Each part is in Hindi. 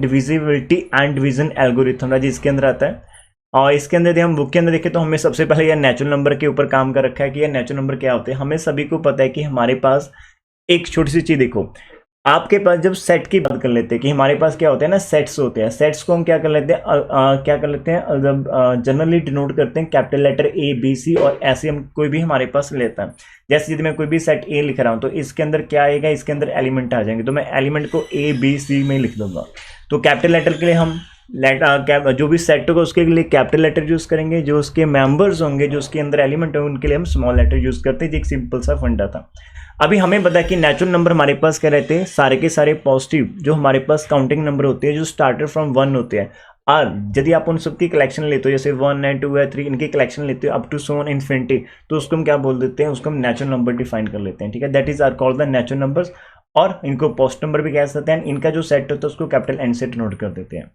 डिविजिबिलिटी एंड डिवीजन एल्गोरिथम जी इसके अंदर आता है। और इसके अंदर यदि हम बुक के अंदर देखें तो हमें सबसे पहले यह नेचुरल नंबर के ऊपर काम कर रखा है कि यह नेचुरल नंबर क्या होते हैं। हमें सभी को पता है कि हमारे पास एक छोटी सी चीज देखो, आपके पास जब सेट की बात कर लेते हैं कि हमारे पास क्या होता है ना, सेट्स होते हैं। सेट्स को हम क्या कर लेते हैं, क्या कर लेते हैं, जब जनरली डिनोट करते हैं capital letter A B C, और ऐसे हम कोई भी हमारे पास लेता है। जैसे यदि मैं कोई भी सेट ए लिख रहा हूं तो इसके अंदर क्या आएगा, इसके अंदर एलिमेंट आ जाएंगे, तो मैं एलिमेंट को ए बी सी में लिख दूंगा। तो कैपिटल लेटर के लिए हम जो भी सेट होगा उसके लिए कैपिटल लेटर यूज करेंगे, जो उसके मेंबर्स होंगे, जो उसके अंदर एलिमेंट होंगे, उनके लिए हम स्मॉल लेटर यूज करते हैं। एक सिंपल सा फंडा था। अभी हमें पता है कि नेचुरल नंबर हमारे पास क्या रहते हैं, सारे के सारे पॉजिटिव जो हमारे पास काउंटिंग नंबर होते हैं, जो स्टार्टर फ्रॉम 1 होते हैं। और यदि आप उन सबकी कलेक्शन लेते हो, जैसे 1 है 2 है 3, इनकी कलेक्शन लेते हो up to so on infinity, तो उसको हम क्या बोल देते हैं, उसको हम नेचुरल नंबर डिफाइन कर लेते हैं। ठीक है, that is are called the natural numbers. और इनको पॉजिटिव नंबर भी कह सकते हैं। इनका जो सेट होता है उसको कैपिटल एन से डिनोट कर देते हैं।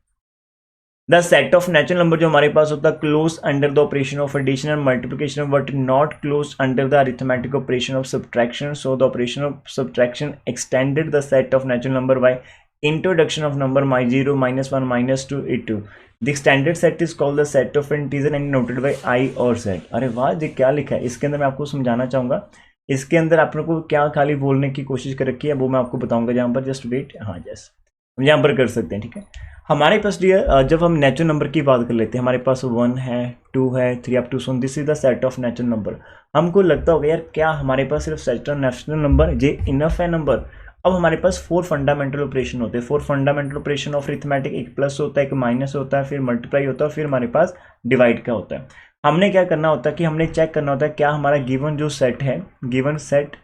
The set of natural number जो हमारे पास होता है close under the operation of addition and multiplication but not close under the arithmetic operation of subtraction, so the operation of subtraction extended the set of natural number by introduction of number -0 -1 -2 2। The extended set is called the set of integer and noted by I और जेड। अरे वाह, ये क्या लिखा है इसके अंदर, मैं आपको समझाना चाहूंगा। इसके अंदर आप लोग को क्या खाली बोलने की कोशिश कर रखी है वो मैं आपको बताऊंगा यहाँ पर। जस्ट वेट, हाँ जस्ट हम यहाँ पर कर सकते हैं। ठीक है, हमारे पास जब हम नेचुरल नंबर की बात कर लेते हैं, हमारे पास 1 है 2 है 3 up to so, this is the set of natural number. हमको लगता होगा यार क्या हमारे पास सिर्फ सेट ऑफ नेचुरल नंबर ये इनफ है नंबर। अब हमारे पास 4 फंडामेंटल ऑपरेशन होते हैं। 4 फंडामेंटल ऑपरेशन ऑफ अरिथमेटिक, एक प्लस होता है, एक माइनस होता है, फिर मल्टीप्लाई होता है, फिर हमारे पास डिवाइड का होता है। हमने क्या करना होता है कि हमने चेक करना होता है क्या हमारा गिवन जो सेट है, गिवन सेट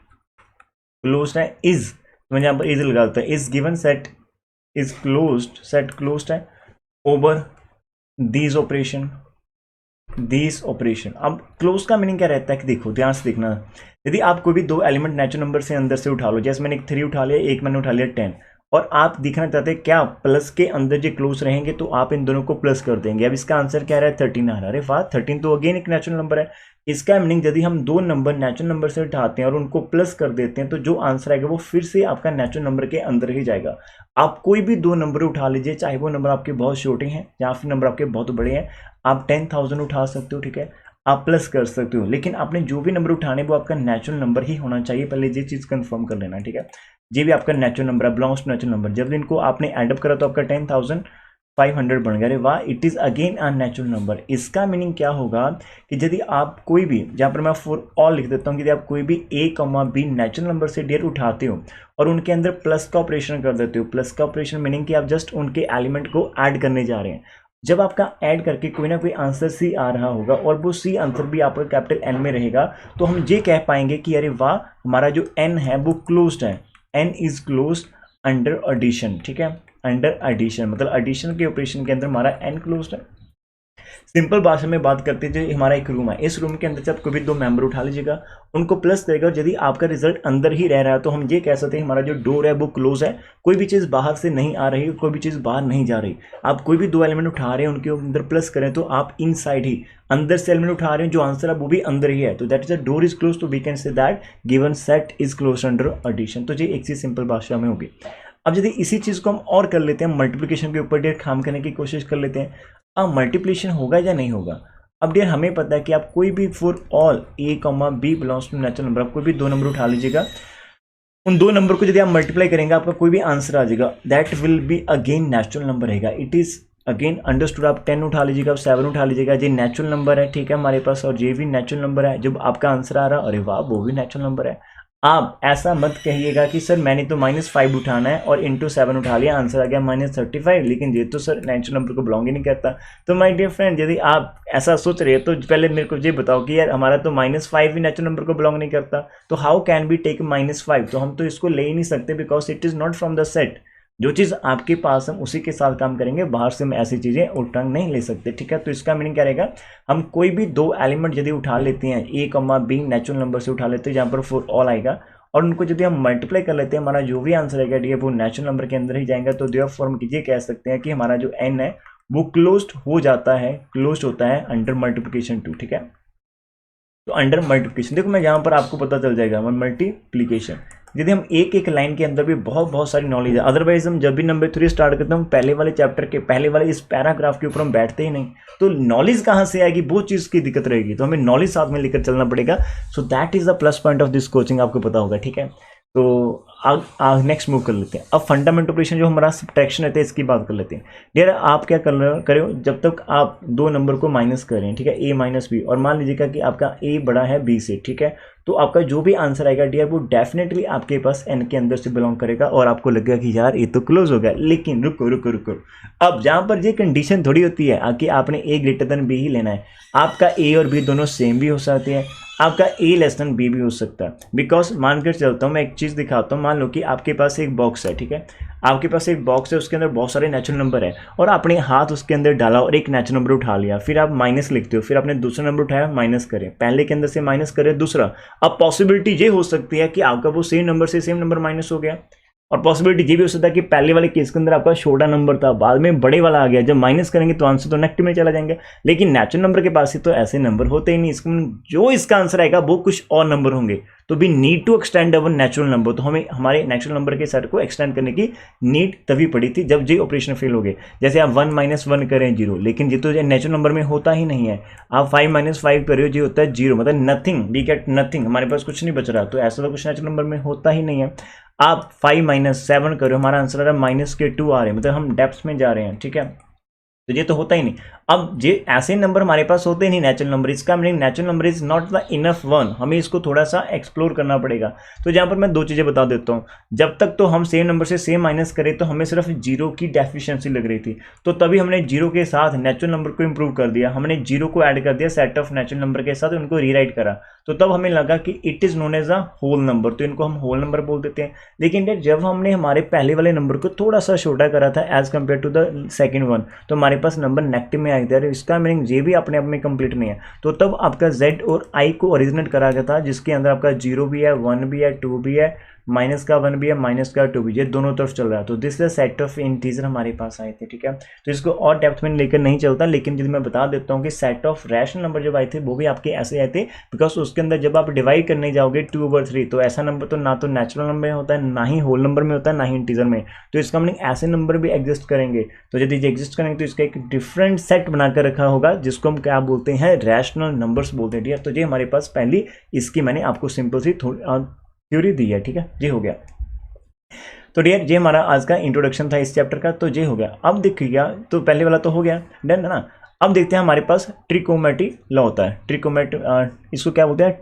क्लोज्ड है, इज, मैं यहाँ पर इज लगा देता है, is given set is closed, set closed है over these operation। अब क्लोज का मीनिंग क्या रहता है कि देखो ध्यान से देखना, यदि आप कोई भी 2 एलिमेंट नेचुरल नंबर से अंदर से उठा लो, जैसे मैंने एक 3 उठा लिया, एक मैंने उठा लिया 10, और आप दिखना चाहते हैं क्या प्लस के अंदर जो क्लोज रहेंगे, तो आप इन दोनों को प्लस कर देंगे। अब इसका आंसर क्या रहा है, 13 आ रहा है। अरे वाह, 13 तो अगेन एक नेचुरल नंबर है। इसका मीनिंग यदि हम 2 नंबर नेचुरल नंबर से उठाते हैं और उनको प्लस कर देते हैं, तो जो आंसर आएगा वो फिर से आपका नेचुरल नंबर के अंदर ही जाएगा। आप कोई भी 2 नंबर उठा लीजिए, चाहे वो नंबर आपके बहुत छोटे हैं या फिर नंबर आपके बहुत बड़े हैं। आप 10,000 उठा सकते हो, ठीक है, आप प्लस कर सकते हो, लेकिन आपने जो भी नंबर उठाने वो आपका नेचुरल नंबर ही होना चाहिए। पहले ये चीज़ कंफर्म कर लेना, ठीक है। ये भी आपका नेचुरल नंबर है, बिलोंग्स टू नेचुरल नंबर। जब इनको आपने एडअप करा तो आपका 10,500 बन गया। अरे वाह, it is again a natural number. इसका मीनिंग क्या होगा कि यदि आप कोई भी, जहाँ पर मैं फॉर ऑल लिख देता हूँ, यदि आप कोई भी a, b नेचुरल नंबर से डियर उठाते हो और उनके अंदर प्लस का ऑपरेशन कर देते हो, प्लस का ऑपरेशन मीनिंग कि आप जस्ट उनके एलिमेंट को ऐड करने जा रहे हैं। जब आपका ऐड करके कोई ना कोई आंसर सी आ रहा होगा और वो सी आंसर भी आपका कैपिटल एन में रहेगा, तो हम ये कह पाएंगे कि अरे वाह, हमारा जो एन है वो क्लोज्ड है, N is closed under addition. ठीक है, अंडर एडिशन मतलब एडिशन के ऑपरेशन के अंदर हमारा एन क्लोज्ड है। सिंपल भाषा में बात करते हैं, जो हमारा एक रूम है, इस रूम के अंदर से आप कोई भी 2 मेंबर उठा लीजिएगा, उनको प्लस करेगा, और यदि आपका रिजल्ट अंदर ही रह रहा है तो हम ये कह सकते हैं हमारा जो डोर है वो क्लोज है। कोई भी चीज़ बाहर से नहीं आ रही, कोई भी चीज़ बाहर नहीं जा रही। आप कोई भी 2 एलिमेंट उठा रहे हैं, उनके अंदर प्लस करें तो आप इनसाइड ही अंदर से एलिमेंट उठा रहे हैं, जो आंसर है वो भी अंदर ही है, तो that is the door is close, तो we can say that given set is close under addition. तो ये एक चीज सिंपल भाषा में होगी। अब यदि इसी चीज़ को हम और कर लेते हैं, मल्टीप्लिकेशन के ऊपर डियर काम करने की कोशिश कर लेते हैं। अब मल्टीप्लिकेशन होगा या नहीं होगा। अब डियर हमें पता है कि आप कोई भी for all a, b belongs to natural number, आप कोई भी 2 नंबर उठा लीजिएगा, उन 2 नंबर को यदि आप मल्टीप्लाई करेंगे आपका कोई भी आंसर आ जाएगा, that will be again natural number रहेगा। It is again understood. आप 10 उठा लीजिएगा, आप 7 उठा लीजिएगा, ये नेचुरल नंबर है, ठीक है हमारे पास, और ये भी नेचुरल नंबर है। जब आपका आंसर आ रहा, अरे वाह, वो भी नेचुरल नंबर है। आप ऐसा मत कहिएगा कि सर मैंने तो -5 उठाना है और इंटू 7 उठा लिया, आंसर आ गया -35, लेकिन ये तो सर नेचुरल नंबर को बिलोंग ही नहीं करता। तो माय डियर फ्रेंड, यदि आप ऐसा सोच रहे हो तो पहले मेरे को ये बताओ कि यार हमारा तो -5 भी नेचुरल नंबर को बिलोंग नहीं करता, तो हाउ कैन बी टेक -5। तो हम तो इसको ले ही नहीं सकते, because it is not from the set. जो चीज़ आपके पास हम उसी के साथ काम करेंगे, बाहर से हम ऐसी चीज़ें उठा नहीं ले सकते, ठीक है। तो इसका मीनिंग क्या रहेगा, हम कोई भी 2 एलिमेंट यदि उठा लेते हैं, a, b नेचुरल नंबर से उठा लेते हैं, जहाँ पर फॉर ऑल आएगा, और उनको यदि हम मल्टीप्लाई कर लेते हैं, हमारा जो भी आंसर आएगा वो नेचुरल नंबर के अंदर ही जाएगा। तो देयरफॉर हम ये कह सकते हैं कि हमारा जो n है वो क्लोज्ड हो जाता है, क्लोज्ड होता है अंडर मल्टीप्लिकेशन 2, ठीक है। तो अंडर मल्टीप्लिकेशन देखो, मैं यहाँ पर आपको पता चल जाएगा मल्टीप्लिकेशन, यदि हम एक एक लाइन के अंदर भी बहुत सारी नॉलेज है, अदरवाइज हम जब भी नंबर 3 स्टार्ट करते हैं हम पहले वाले चैप्टर के पहले वाले इस पैराग्राफ के ऊपर हम बैठते ही नहीं, तो नॉलेज कहाँ से आएगी, वो चीज़ की दिक्कत रहेगी। तो हमें नॉलेज साथ में लेकर चलना पड़ेगा। So that is the plus point of this coaching, आपको पता होगा, ठीक है। तो नेक्स्ट मूव कर लेते हैं। अब फंडामेंटल ऑपरेशन जो हमारा सब्ट्रैक्शन रहता है इसकी बात कर लेते हैं। डियर आप क्या करें, जब तक आप दो नंबर को माइनस कर रहे हैं, ठीक है, ए माइनस बी, और मान लीजिएगा कि आपका ए बड़ा है बी से, ठीक है, तो आपका जो भी आंसर आएगा डियर वो डेफिनेटली आपके पास एन के अंदर से बिलोंग करेगा और आपको लगेगा कि यार ये तो क्लोज हो गया। लेकिन रुको रुको रुको, अब जहाँ पर ये कंडीशन थोड़ी होती है कि आपने ए ग्रेटर देन बी ही लेना है, आपका ए और बी दोनों सेम भी हो सकते हैं, आपका ए लेस देन बी भी हो सकता है। बिकॉज मानकर चलता हूँ, मैं एक चीज़ दिखाता हूँ, मान लो कि आपके पास एक बॉक्स है, ठीक है, आपके पास एक बॉक्स है, उसके अंदर बहुत सारे नेचुरल नंबर है, और आपने हाथ उसके अंदर डाला और एक नेचुरल नंबर उठा लिया, फिर आप माइनस लिखते हो, फिर आपने दूसरा नंबर उठाया माइनस करें, पहले के अंदर से माइनस करें दूसरा। अब पॉसिबिलिटी ये हो सकती है कि आपका वो सेम नंबर से सेम नंबर माइनस हो गया, और पॉसिबिलिटी ये भी हो सकता है कि पहले वाले केस के अंदर आपका छोटा नंबर था, बाद में बड़े वाला आ गया, जब माइनस करेंगे तो आंसर तो नेगेटिव में चला जाएंगे। लेकिन नेचुरल नंबर के पास ही तो ऐसे नंबर होते ही नहीं, जो इसका आंसर आएगा वो कुछ और नंबर होंगे। तो we need to extend our natural number, तो हमें हमारे नेचुरल नंबर के सेट को एक्सटेंड करने की नीड तभी पड़ी थी जब ये ऑपरेशन फेल हो गए। जैसे आप 1 - 1 करें 0, लेकिन ये तो नेचुरल नंबर में होता ही नहीं है। आप 5 - 5 करो, ये होता है 0, मतलब नथिंग, वी गेट नथिंग, हमारे पास कुछ नहीं बच रहा। तो ऐसा तो कुछ नेचुरल नंबर में होता ही नहीं है। आप 5 - 7 करो, हमारा आंसर आ रहा है -2 आ रहे हैं, मतलब हम डेप्थ में जा रहे हैं, ठीक है, तो ये तो होता ही नहीं। अब ये ऐसे नंबर हमारे पास होते नहीं नेचुरल नंबर, इसका meaning natural number is not the enough one, हमें इसको थोड़ा सा एक्सप्लोर करना पड़ेगा। तो जहाँ पर मैं दो चीज़ें बता देता हूँ, जब तक तो हम सेम नंबर से सेम माइनस करें तो हमें सिर्फ 0 की डेफिशिएंसी लग रही थी, तो तभी हमने 0 के साथ नेचुरल नंबर को इंप्रूव कर दिया, हमने 0 को ऐड कर दिया सेट ऑफ नेचुरल नंबर के साथ, उनको रीराइट करा, तो तब हमें लगा कि it is known as a whole number, तो इनको हम होल नंबर बोल देते हैं। लेकिन जब हमने हमारे पहले वाले नंबर को थोड़ा सा छोटा करा था as compared to the second one, तो हमारे पास नंबर नेगेटिव में आ गया, इसका मीनिंग ये भी अपने आप में कंप्लीट नहीं है। तो तब आपका z और i को ओरिजिनेट करा गया था, जिसके अंदर आपका 0 भी है, 1 भी है, 2 भी है, माइनस का 1 भी है, माइनस का 2 भी, ये दोनों तरफ चल रहा है। तो this is set of integer हमारे पास आए थे, ठीक है। तो इसको और डेप्थ में लेकर नहीं चलता, लेकिन यदि मैं बता देता हूँ कि सेट ऑफ रैशनल नंबर जब आए थे वो भी आपके ऐसे आए थे, बिकॉज उसके अंदर जब आप डिवाइड करने जाओगे 2/3, तो ऐसा नंबर तो ना तो नेचुरल नंबर में होता है, ना ही होल नंबर में होता है, ना ही इंटीजर में। तो इसका मीनिंग ऐसे नंबर भी एग्जिस्ट करेंगे, तो यदि ये एग्जिस्ट करेंगे तो इसका एक डिफरेंट सेट बनाकर रखा होगा, जिसको हम क्या बोलते हैं, रैशनल नंबर्स बोलते हैं, ठीक है। तो ये हमारे पास पहली इसकी मैंने आपको सिंपल सी थ्योरी दी है, ठीक है, ये हो गया। तो डियर ये हमारा आज का इंट्रोडक्शन था इस चैप्टर का, तो ये हो गया। अब देखिएगा, तो पहले वाला तो हो गया, डन है ना। अब देखते हैं हमारे पास ट्रिकोमेट्री लॉ होता है, इसको क्या बोलते हैं,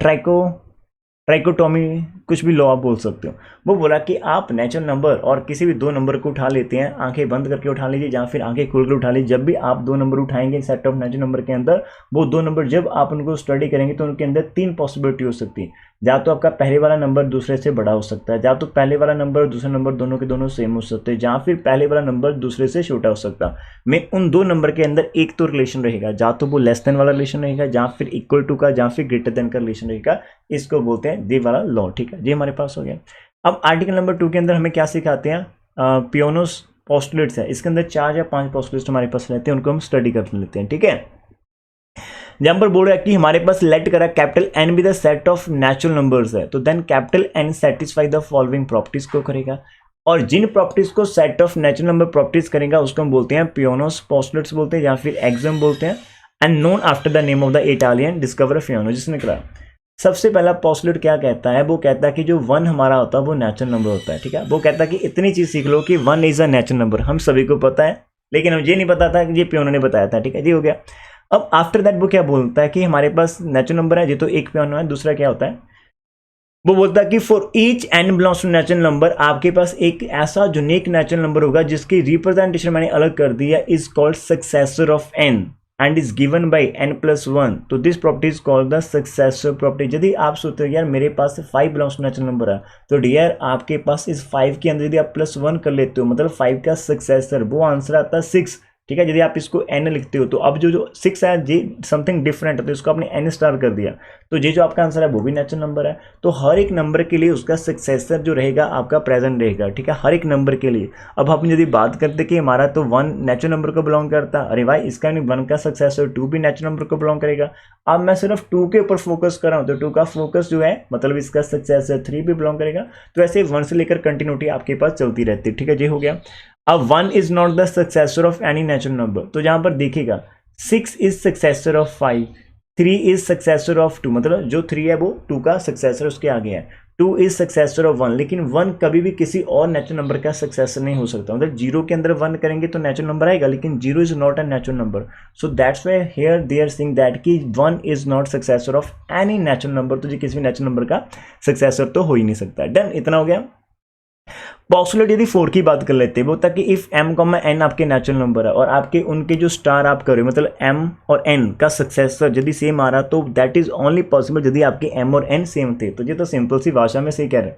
ट्राइकोटोमी, कुछ भी लॉ आप बोल सकते हो। वो बोला कि आप नेचुरल नंबर और किसी भी दो नंबर को उठा लेते हैं, आंखें बंद करके उठा लीजिए या फिर आंखें खोलकर उठा लीजिए, जब भी आप दो नंबर उठाएंगे सेट ऑफ नेचुरल नंबर के अंदर, वो दो नंबर जब आप उनको स्टडी करेंगे तो उनके अंदर 3 पॉसिबिलिटी हो सकती है। या तो आपका पहले वाला नंबर दूसरे से बड़ा हो सकता है, या तो पहले वाला नंबर दूसरा नंबर दोनों के दोनों सेम हो सकते हैं, या फिर पहले वाला नंबर दूसरे से छोटा हो सकता है। में उन दो नंबर के अंदर एक तो रिलेशन रहेगा, या तो वो लेस देन वाला रिलेशन रहेगा, या फिर इक्वल टू का, या फिर ग्रेटर देन का रिलेशन रहेगा। इसको बोलते हैं ये वाला लॉ, ठीक है, ये हमारे पास हो गया। अब आर्टिकल नंबर 2 के अंदर हमें क्या सिखाते हैं, पियोनोस पोस्टुलेट्स है, इसके अंदर 4 या 5 पोस्टुलेट्स हमारे पास रहते हैं, उनको हम स्टडी कर लेते हैं, ठीक है। जहां पर बोल रहा है कि हमारे पास लेट करा capital N be the set of natural numbers है, तो then capital N satisfy the following properties को करेगा, और जिन प्रॉपर्टीज को set of natural number properties करेगा उसको हम बोलते हैं पियोनोस पोस्टुलेट्स बोलते हैं, या फिर एक्सम बोलते हैं, and known after the name of the Italian discoverer piano, जिसने करा। सबसे पहला पोस्टुलेट क्या कहता है, वो कहता है कि जो 1 हमारा होता है वो नेचुरल नंबर होता है, ठीक है। वो कहता है कि इतनी चीज सीख लो कि 1 इज अ नेचुरल नंबर, हम सभी को पता है, लेकिन हम ये नहीं पता था कि ये पियोनो ने बताया था, ठीक है, ये हो गया। अब आफ्टर दैट वो क्या बोलता है कि हमारे पास नेचुरल नंबर है, ये तो एक पियोनो है, दूसरा क्या होता है, वो बोलता है कि for each n belongs to natural number, आपके पास एक ऐसा यूनिक नेचुरल नंबर होगा जिसकी रिप्रेजेंटेशन मैंने अलग कर दी है, is called successor of n and is given by n+1, तो this property is called the successor property. यदि आप सोचते हो यार मेरे पास 5 बिलोंग्स टू नेचुरल नंबर है, तो डियर आपके पास इस 5 के अंदर यदि आप +1 कर लेते हो, मतलब 5 का सक्सेसर, वो आंसर आता है 6, ठीक है। यदि आप इसको n लिखते हो तो अब जो 6 है ये समथिंग डिफरेंट है, तो इसको आपने n स्टार कर दिया, तो ये जो आपका आंसर है वो भी नेचुरल नंबर है। तो हर एक नंबर के लिए उसका सक्सेसर जो रहेगा आपका प्रेजेंट रहेगा, ठीक है, हर एक नंबर के लिए। अब हम यदि बात करते कि हमारा तो 1 नेचुरल नंबर को बिलोंग करता, अरे भाई इसका नहीं 1 का सक्सेसर 2 भी नेचुरल नंबर को बिलोंग करेगा। अब मैं सिर्फ 2 के ऊपर फोकस कर रहा हूँ, तो 2 का फोकस जो है मतलब इसका सक्सेसर 3 भी बिलोंग करेगा। तो ऐसे 1 से लेकर कंटिन्यूटी आपके पास चलती रहती है, ठीक है, ये हो गया। अब 1 is not the successor of any natural number, तो यहाँ पर देखिएगा 6 is successor of 5, 3 is successor of 2, मतलब जो 3 है वो 2 का सक्सेसर उसके आगे है, 2 इज सक्सेसर ऑफ 1, लेकिन 1 कभी भी किसी और नेचुरल नंबर का सक्सेसर नहीं हो सकता। मतलब 0 के अंदर 1 करेंगे तो नेचुरल नंबर आएगा, लेकिन 0 is not a natural number. So that's why here they are saying that कि 1 is not successor of any natural number, तो ये किसी भी नेचुरल नंबर का सक्सेसर तो हो ही नहीं सकता। डन, इतना हो गया। पॉस्टुलेट यदि 4 की बात कर लेते हैं, वो तक कि इफ m, n आपके नेचुरल नंबर है और आपके उनके जो स्टार आप करो मतलब m और n का सक्सेसर यदि सेम आ रहा तो दैट इज ओनली पॉसिबल यदि आपके m और n सेम थे। तो ये तो सिंपल सी भाषा में सही कह रहे हैं।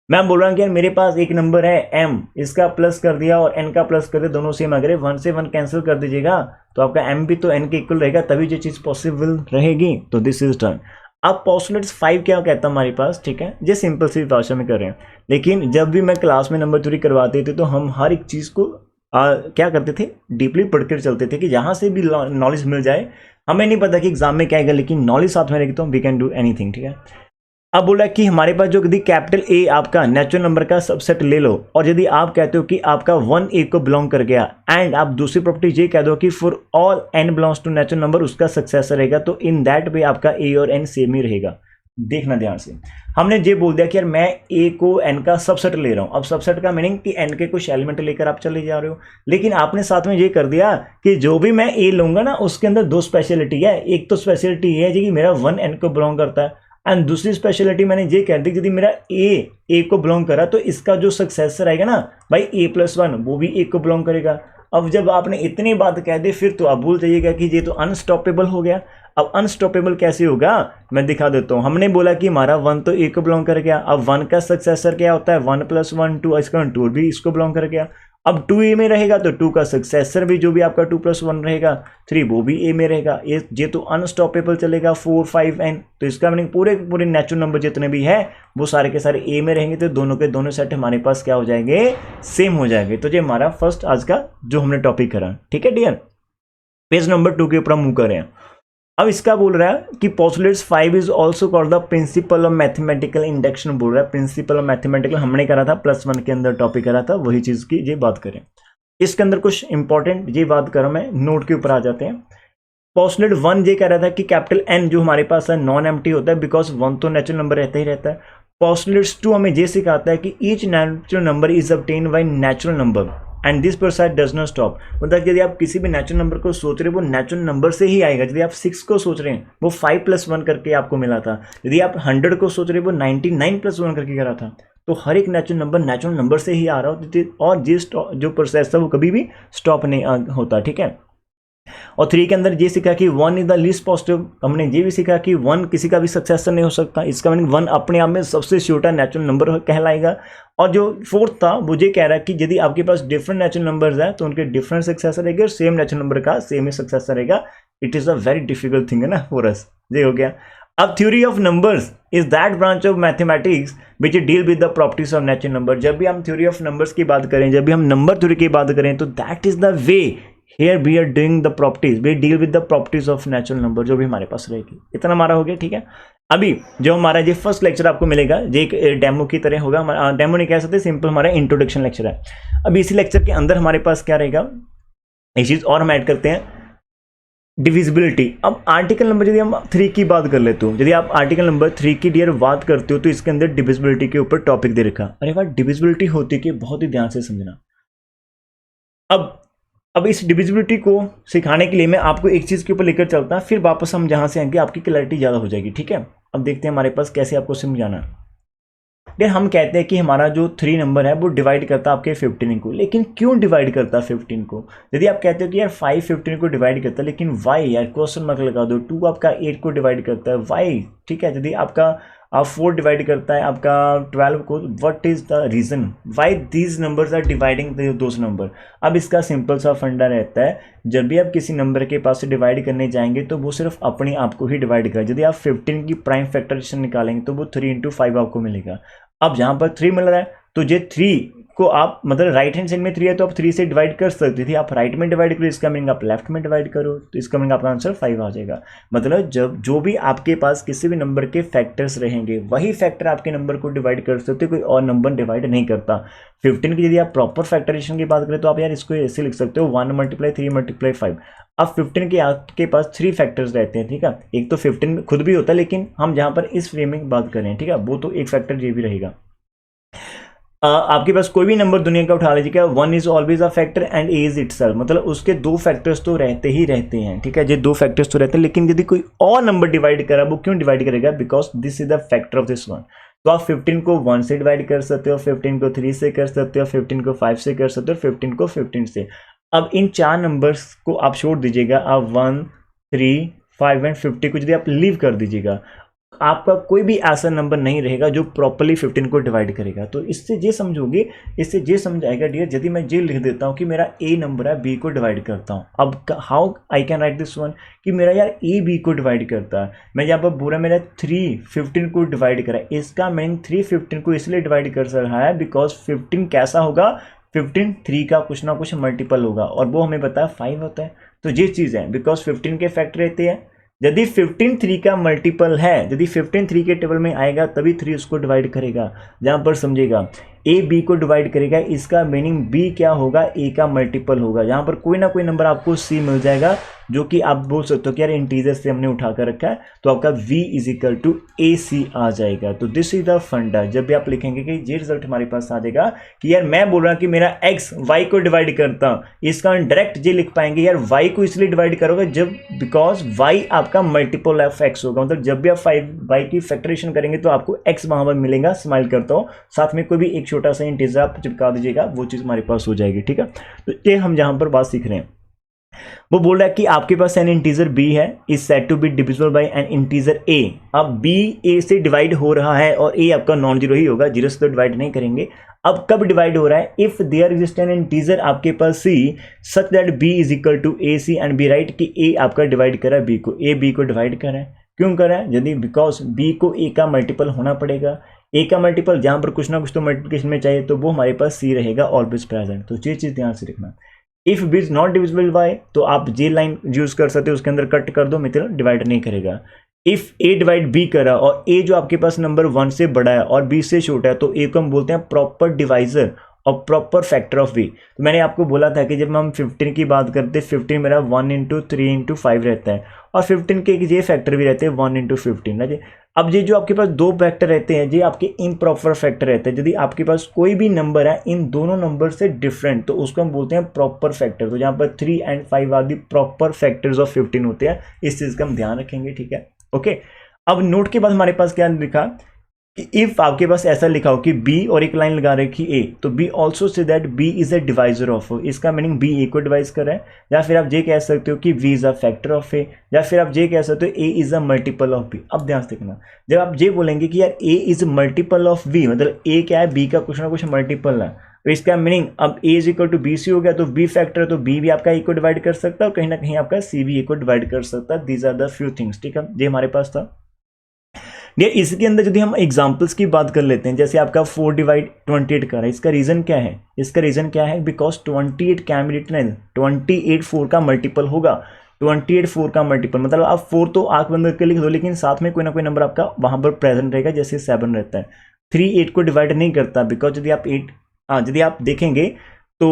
मैं बोल रहा हूँ कि यार मेरे पास एक नंबर है m, इसका प्लस कर दिया और n का प्लस कर दिया, दोनों सेम आ गए, 1 से 1 कैंसिल कर दीजिएगा तो आपका m भी तो n के इक्वल रहेगा, तभी ये चीज़ पॉसिबल रहेगी। तो दिस इज डन। अब पॉस्टुलेट्स 5 क्या कहता है हमारे पास, ठीक है, ये सिंपल सी भाषा में कर रहे हैं, लेकिन जब भी मैं क्लास में नंबर थ्योरी करवाते थे तो हम हर एक चीज़ को क्या करते थे, डीपली पढ़कर चलते थे कि जहाँ से भी नॉलेज मिल जाए। हमें नहीं पता कि एग्जाम में क्या आएगा, लेकिन नॉलेज साथ में रहेगी तो वी कैन डू एनीथिंग, ठीक है। अब बोला कि हमारे पास जो यदि कैपिटल ए आपका नेचुरल नंबर का सबसेट ले लो और यदि आप कहते हो कि आपका 1 ए को बिलोंग कर गया एंड आप दूसरी प्रॉपर्टी ये कह दो कि for all n belongs to natural number उसका सक्सेसर रहेगा, तो इन दैट वे आपका ए और एन सेम ही रहेगा। देखना ध्यान से, हमने ये बोल दिया कि यार मैं ए को एन का सबसेट ले रहा हूं। अब सबसेट का मीनिंग कि एन के कुछ एलिमेंट लेकर आप चले जा रहे हो, लेकिन आपने साथ में ये कर दिया कि जो भी मैं ए लूंगा ना उसके अंदर 2 स्पेशलिटी है। एक तो स्पेशलिटी ये है कि मेरा 1 एन को बिलोंग करता है, एंड दूसरी स्पेशलिटी मैंने ये कह दी यदि मेरा ए को बिलोंग करा तो इसका जो सक्सेसर आएगा ना भाई a+1 वो भी ए को बिलोंग करेगा। अब जब आपने इतनी बात कह दी फिर तो आप भूल जाइएगा कि ये तो अनस्टॉपेबल हो गया। अब अनस्टॉपेबल कैसे होगा मैं दिखा देता हूँ। हमने बोला कि हमारा 1 तो ए को बिलोंग कर गया, अब 1 का सक्सेसर क्या होता है 1 + 1 2, इसका 2 भी इसको बिलोंग कर गया। अब 2 ए में रहेगा तो 2 का सक्सेसर भी जो भी आपका 2 + 1 रहेगा 3 वो भी ए में रहेगा। ये तो अनस्टॉपेबल चलेगा 4 5 n, तो इसका मीनिंग पूरे नेचुरल नंबर जितने भी है वो सारे के सारे ए में रहेंगे, तो दोनों के दोनों सेट हमारे पास क्या हो जाएंगे, सेम हो जाएंगे। तो ये हमारा फर्स्ट आज का जो हमने टॉपिक करा, ठीक है डियर। पेज नंबर 2 के ऊपर हम मूव कर रहे हैं। अब इसका बोल रहा है कि postulates 5 is also called the principle of mathematical induction बोल रहा है। प्रिंसिपल ऑफ मैथमेटिकल हमने करा था +1 के अंदर टॉपिक करा था, वही चीज की ये बात करें। इसके अंदर कुछ इंपॉर्टेंट ये बात करूं मैं, नोट के ऊपर आ जाते हैं। पॉस्टुलेट 1 ये कह रहा था कि कैपिटल एन जो हमारे पास है नॉन एम्प्टी होता है बिकॉज 1 तो नेचुरल नंबर रहता ही रहता है। पॉस्टुलेट्स 2 हमें ये सिखाता है कि each natural number is obtained by natural number and this process does not stop. मतलब यदि आप किसी भी नेचुरल नंबर को सोच रहे हो वो नेचुरल नंबर से ही आएगा। यदि आप 6 को सोच रहे हैं वो 5 + 1 करके आपको मिला था, यदि आप 100 को सोच रहे हो वो 99 + 1 करके करा था। तो हर एक नेचुरल नंबर से ही आ रहा होता और जो प्रोसेस था वो कभी भी स्टॉप नहीं होता, ठीक है। और 3 के अंदर ये सीखा कि 1 इज द लीस्ट पॉजिटिव। हमने ये भी सीखा कि 1 किसी का भी सक्सेसर नहीं हो सकता, इसका मीनिंग 1 अपने आप में सबसे छोटा नेचुरल नंबर कहलाएगा। और जो 4th था वो ये कह रहा है कि यदि आपके पास डिफरेंट नेचुरल नंबर्स हैं तो उनके डिफरेंट सक्सेसर रहेंगे और सेम नेचुरल नंबर का सेम ही सक्सेसर रहेगा। It is a very difficult thing है ना फॉर अस। ये हो गया। अब theory of numbers is that branch of mathematics which deal with the properties of natural number. जब भी हम थ्योरी ऑफ नंबर्स की बात करें, जब भी हम नंबर थ्योरी की बात करें तो that is the way here we are doing the properties, we deal with the properties of natural number जो भी हमारे पास रहेगी। इतना हमारा हो गया, ठीक है। अभी जो हमारा ये फर्स्ट लेक्चर आपको मिलेगा ये एक डेमो की तरह होगा। डेमो नहीं कह सकते, सिंपल हमारा इंट्रोडक्शन लेक्चर है। अभी इसी लेक्चर के अंदर हमारे पास क्या रहेगा, एक चीज और हम ऐड करते हैं, डिविजिबिलिटी। अब आर्टिकल नंबर यदि हम 3 की बात कर लेते हो, यदि आप आर्टिकल नंबर 3 की डियर बात करते हो तो इसके अंदर डिविजिबिलिटी के ऊपर टॉपिक दे रखा। अरे वाह, डिविजिबिलिटी होती है कि बहुत ही ध्यान से समझना। अब इस डिविजिबिलिटी को सिखाने के लिए मैं आपको एक चीज़ के ऊपर लेकर चलता, फिर वापस हम जहाँ से आएंगे आपकी क्लैरिटी ज़्यादा हो जाएगी, ठीक है। अब देखते हैं हमारे पास कैसे आपको समझाना। फिर हम कहते हैं कि हमारा जो 3 नंबर है वो डिवाइड करता है आपके 15 को, लेकिन क्यों डिवाइड करता है 15 को। यदि आप कहते हो कि यार 5 15 को डिवाइड करता है, लेकिन वाई, यार क्वेश्चन मार्क लगा दो। 2 आपका 8 को डिवाइड करता है, वाई, ठीक है। यदि आपका आप 4 डिवाइड करता है आपका 12 को, what is the reason why these numbers are dividing those number. अब इसका सिंपल सा फंडा रहता है, जब भी आप किसी नंबर के पास से डिवाइड करने जाएंगे तो वो सिर्फ अपने आप को ही डिवाइड करेगा। यदि आप 15 की प्राइम फैक्टराइजेशन निकालेंगे तो वो 3 × 5 आपको मिलेगा। अब जहाँ पर 3 मिल रहा है तो ये 3 को आप मतलब राइट हैंड साइड में 3 है तो आप 3 से डिवाइड कर सकते थे, आप राइट में डिवाइड करो, इसका मीनिंग आप लेफ्ट में डिवाइड करो, तो इसका मीनिंग आपका आंसर 5 आ जाएगा। मतलब जब जो भी आपके पास किसी भी नंबर के फैक्टर्स रहेंगे वही फैक्टर आपके नंबर को डिवाइड कर सकते, कोई और नंबर डिवाइड नहीं करता। 15 की यदि आप प्रॉपर फैक्टराइजेशन की बात करें तो आप यार इसको ऐसे लिख सकते हो 1 × 3 × 5। अब 15 के आपके पास 3 फैक्टर्स रहते हैं, ठीक है। एक तो 15 खुद भी होता है, लेकिन हम जहाँ पर इस फ्रेम में बात कर रहे हैं, ठीक है, वो तो एक फैक्टर ये भी रहेगा। आपके पास कोई भी नंबर दुनिया का उठा लीजिएगा, 1 is always a factor and A is itself, मतलब उसके 2 फैक्टर्स तो रहते ही रहते हैं, ठीक है। ये 2 फैक्टर्स तो रहते हैं, लेकिन यदि कोई और नंबर डिवाइड करा, वो क्यों डिवाइड करेगा, because this is the factor of this one. तो आप 15 को 1 से डिवाइड कर सकते हो, 15 को 3 से कर सकते हो, 15 को 5 से कर सकते हो, 15 को 15 से। अब इन 4 नंबर्स को आप छोड़ दीजिएगा, आप 1, 3, 5 एंड 50 को यदि आप लीव कर दीजिएगा, आपका कोई भी ऐसा नंबर नहीं रहेगा जो प्रॉपर्ली 15 को डिवाइड करेगा। तो इससे ये समझोगे, इससे ये समझाएगा डियर, यदि मैं ये लिख देता हूँ कि मेरा ए नंबर है, बी को डिवाइड करता हूँ। अब how I can write this one कि मेरा यार ए बी को डिवाइड करता है, मैं यहाँ पर पूरा मेरा 3 15 को डिवाइड करा, इसका मीनिंग 3 15 को इसलिए डिवाइड कर रहा है बिकॉज 15 कैसा होगा, 15 3 का कुछ ना कुछ मल्टीपल होगा, और वो हमें पता है 5 होता है। तो ये चीज़ है, बिकॉज 15 के फैक्टर रहते हैं, यदि 15 3 का मल्टीपल है, यदि 15 3 के टेबल में आएगा तभी 3 उसको डिवाइड करेगा। जहाँ पर समझेगा ए बी को डिवाइड करेगा, इसका मीनिंग बी क्या होगा, ए का मल्टीपल होगा। यहाँ पर कोई ना कोई नंबर आपको सी मिल जाएगा, जो कि आप बोल सकते हो कि यार इंटीजर से हमने उठा कर रखा है, तो आपका v = AC आ जाएगा। तो दिस इज द फंडा, जब भी आप लिखेंगे कि ये रिजल्ट हमारे पास आ जाएगा कि यार मैं बोल रहा कि मेरा x y को डिवाइड करता हूँ, इसका डायरेक्ट ये लिख पाएंगे यार y को इसलिए डिवाइड करोगे जब बिकॉज y आपका मल्टीपल ऑफ x होगा, मतलब जब भी आप y की फैक्टराइजेशन करेंगे तो आपको x वहां पर मिलेगा। स्माइल करता हूँ, साथ में कोई भी एक छोटा सा इंटीजर आप चिपका दीजिएगा, वो चीज हमारे पास हो जाएगी, ठीक है। तो ये हम जहां पर बात सीख रहे हैं, वो बोल रहा है कि आपके पास एन इंटीजर b है, is said to be divisible by an integer a। अब b a से डिवाइड हो रहा है और a आपका नॉन जीरो ही होगा, जीरो से तो डिवाइड नहीं करेंगे। अब कब डिवाइड हो रहा है, if there exist an integer आपके पास c such that b = AC and b right कि a आपका डिवाइड कर रहा है b को, a b को डिवाइड कर रहा है, क्यों कर रहा है, यदि बिकॉज b को a का मल्टीपल होना पड़ेगा, a का मल्टीपल जहां पर कुछ ना कुछ तो मल्टीप्लिकेशन में चाहिए, तो वो हमारे पास c रहेगा ऑलवेज प्रेजेंट। तो ये चीज ध्यान से रखना। If b is not divisible bye, तो आप जे लाइन यूज कर सकते हो, उसके अंदर कट कर दो, मतलब डिवाइड नहीं करेगा। इफ a डिवाइड b करा और a जो आपके पास नंबर 1 से बड़ा है और b से छोटा है, तो a को हम बोलते हैं प्रॉपर डिवाइजर और प्रॉपर फैक्टर ऑफ b। तो मैंने आपको बोला था कि जब हम 15 की बात करते हैं, 15 मेरा 1 × 3 × 5 रहता है, और 15 के ये फैक्टर भी रहते हैं 1 × 15 ना जी। अब ये जो आपके पास 2 फैक्टर रहते हैं, ये आपके इम्प्रॉपर फैक्टर रहते हैं। यदि आपके पास कोई भी नंबर है इन दोनों नंबर से डिफरेंट, तो उसको हम बोलते हैं प्रॉपर फैक्टर। तो यहाँ पर 3 और 5 आदि प्रॉपर फैक्टर्स ऑफ 15 होते हैं, इस चीज़ का हम ध्यान रखेंगे, ठीक है, ओके। अब नोट के बाद हमारे पास क्या लिखा, इफ आपके पास ऐसा लिखा हो कि b और एक लाइन लगा रखी a, तो b also say that b is a divisor of, इसका मीनिंग b a को डिवाइज कर रहा है, या फिर आप ये कह सकते हो कि v is a factor of a, या फिर आप ये कह सकते हो a is a multiple of b। अब ध्यान से देखना, जब आप ये बोलेंगे कि यार a is multiple of b, मतलब a क्या है, b का कुछ ना कुछ मल्टीपल है, तो इसका मीनिंग अब a = BC हो गया, तो b फैक्टर है तो b भी आपका a को डिवाइड कर सकता है, और कहीं ना कहीं आपका c भी a को डिवाइड कर सकता है। These are the few things, ठीक है, ये हमारे पास था। डियर इसके अंदर यदि हम एग्जांपल्स की बात कर लेते हैं, जैसे आपका 4 डिवाइड 28 कर रहा है, इसका रीजन क्या है, इसका रीजन क्या है, because 28 can be written as 28 4 का मल्टीपल होगा, 28 4 का मल्टीपल, मतलब आप 4 तो आंख बंद करके लिख दो, लेकिन साथ में कोई ना कोई नंबर आपका वहां पर प्रेजेंट रहेगा, जैसे 7 रहता है। 3 8 को डिवाइड नहीं करता, बिकॉज यदि आप देखेंगे तो